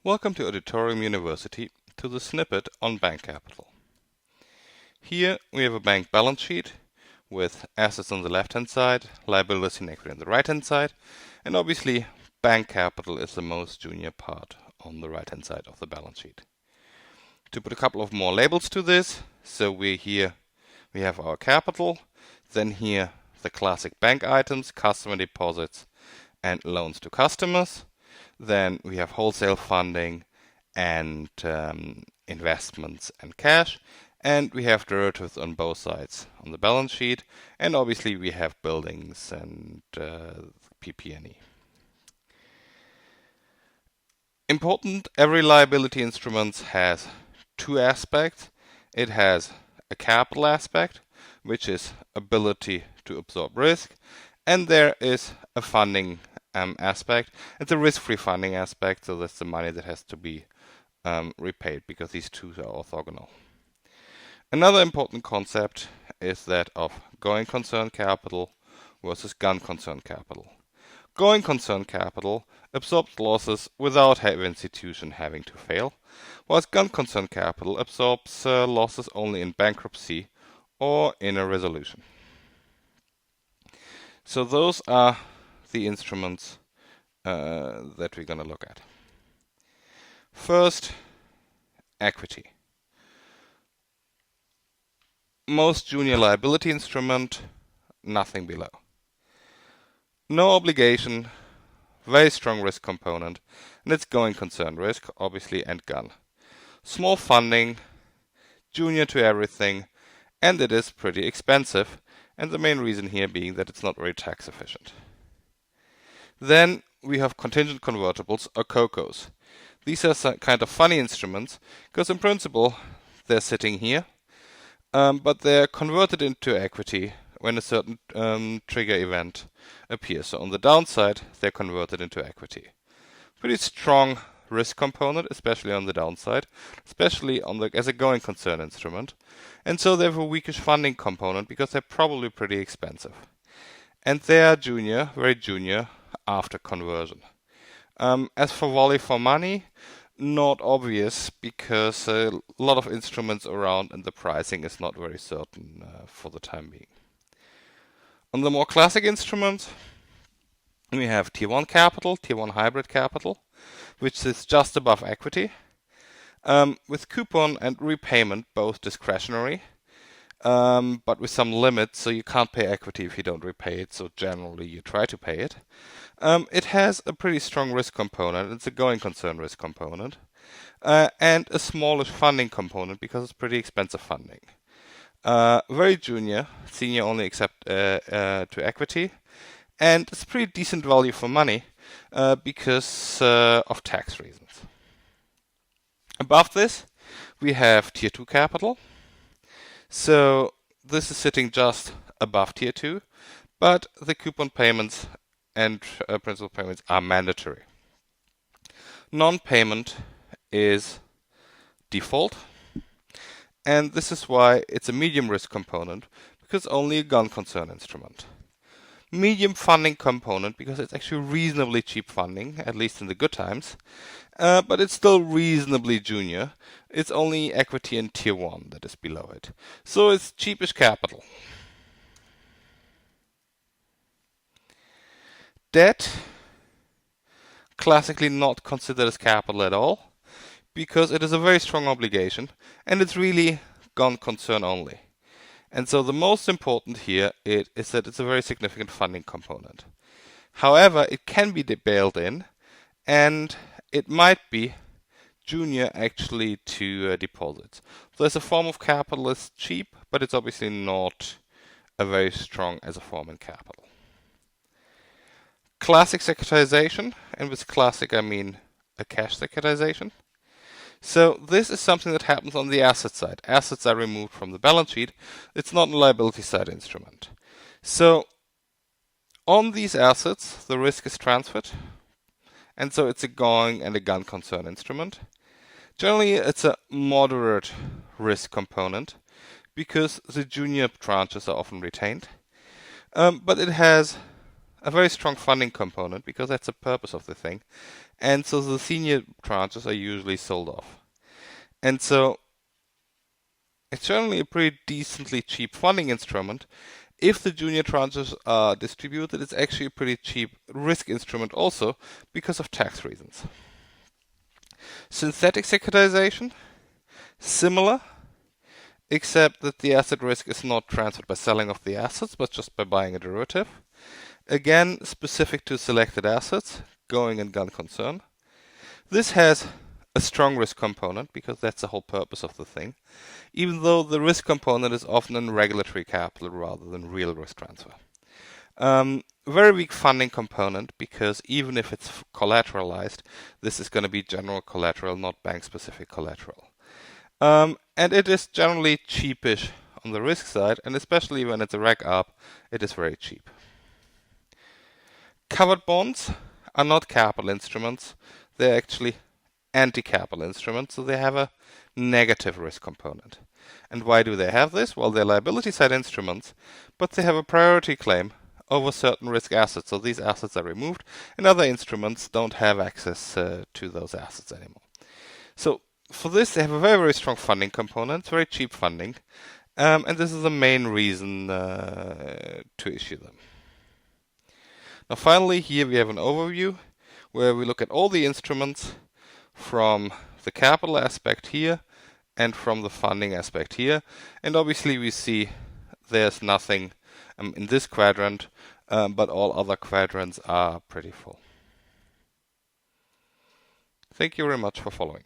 Welcome to Auditorium University to the snippet on bank capital. Here we have a bank balance sheet with assets on the left-hand side, liabilities and equity on the right-hand side, and obviously bank capital is the most junior part on the right-hand side of the balance sheet. To put a couple of more labels to this, so we have our capital, then here the classic bank items, customer deposits and loans to customers. Then we have wholesale funding and investments and cash. And we have derivatives on both sides on the balance sheet. And obviously we have buildings and PP&E. Important, every liability instrument has two aspects. It has a capital aspect, which is ability to absorb risk. And there is a funding aspect. It's a risk-free funding aspect, so that's the money that has to be repaid because these two are orthogonal. Another important concept is that of going concern capital versus gone concern capital. Going concern capital absorbs losses without the institution having to fail, whilst gone concern capital absorbs losses only in bankruptcy or in a resolution. So those are the instruments that we're going to look at. First, equity. Most junior liability instrument, nothing below. No obligation, very strong risk component, and it's going concern risk, obviously, and gone. Small funding, junior to everything, and it is pretty expensive, and the main reason here being that it's not very tax efficient. Then we have contingent convertibles or COCOs. These are some kind of funny instruments because in principle they're sitting here, but they're converted into equity when a certain trigger event appears. So on the downside, they're converted into equity. Pretty strong risk component, especially on the downside, especially as a going concern instrument. And so they have a weakish funding component because they're probably pretty expensive. And they are junior, very junior, after conversion. As for volley for money, not obvious because a lot of instruments around and the pricing is not very certain for the time being. On the more classic instruments, we have Tier 1 capital, Tier 1 hybrid capital, which is just above equity, with coupon and repayment both discretionary, but with some limits, so you can't pay equity if you don't repay it, so generally you try to pay it. It has a pretty strong risk component. It's a going concern risk component, and a smallish funding component because it's pretty expensive funding. Very junior, senior only except to equity, and it's pretty decent value for money because of tax reasons. Above this, we have Tier 2 capital. So this is sitting just above Tier 2, but the coupon payments and principal payments are mandatory. Non-payment is default, and this is why it's a medium risk component, because only a gone concern instrument. Medium funding component because it's actually reasonably cheap funding, at least in the good times, but it's still reasonably junior. It's only equity in Tier 1 that is below it. So it's cheapish capital. Debt, classically not considered as capital at all, because it is a very strong obligation, and it's really gone concern only. And so the most important here is that it's a very significant funding component. However, it can be bailed in, and it might be junior actually to deposits. So as a form of capital, it's cheap, but it's obviously not a very strong as a form in capital. Classic securitization, and with classic I mean a cash securitization. So this is something that happens on the asset side. Assets are removed from the balance sheet. It's not a liability side instrument. So on these assets, the risk is transferred. And so it's a going and a gone concern instrument. Generally, it's a moderate risk component because the junior tranches are often retained. But it has a very strong funding component because that's the purpose of the thing. and so the senior tranches are usually sold off. And so it's generally a pretty decently cheap funding instrument. If the junior tranches are distributed, it's actually a pretty cheap risk instrument also because of tax reasons. Synthetic securitization, similar, except that the asset risk is not transferred by selling off the assets, but just by buying a derivative. Again, specific to selected assets, going and gone concern. This has a strong risk component because that's the whole purpose of the thing, even though the risk component is often in regulatory capital rather than real risk transfer. Very weak funding component because even if it's collateralized, this is going to be general collateral, not bank-specific collateral. And it is generally cheapish on the risk side, and especially when it's a reg up, it is very cheap. Covered bonds are not capital instruments. They're actually anti-capital instruments, so they have a negative risk component. And why do they have this? Well, they're liability side instruments, but they have a priority claim over certain risk assets. So these assets are removed, and other instruments don't have access to those assets anymore. So for this, they have a very, very strong funding component. It's very cheap funding, and this is the main reason to issue them. Now finally, here we have an overview where we look at all the instruments from the capital aspect here and from the funding aspect here. And obviously we see there's nothing in this quadrant, but all other quadrants are pretty full. Thank you very much for following.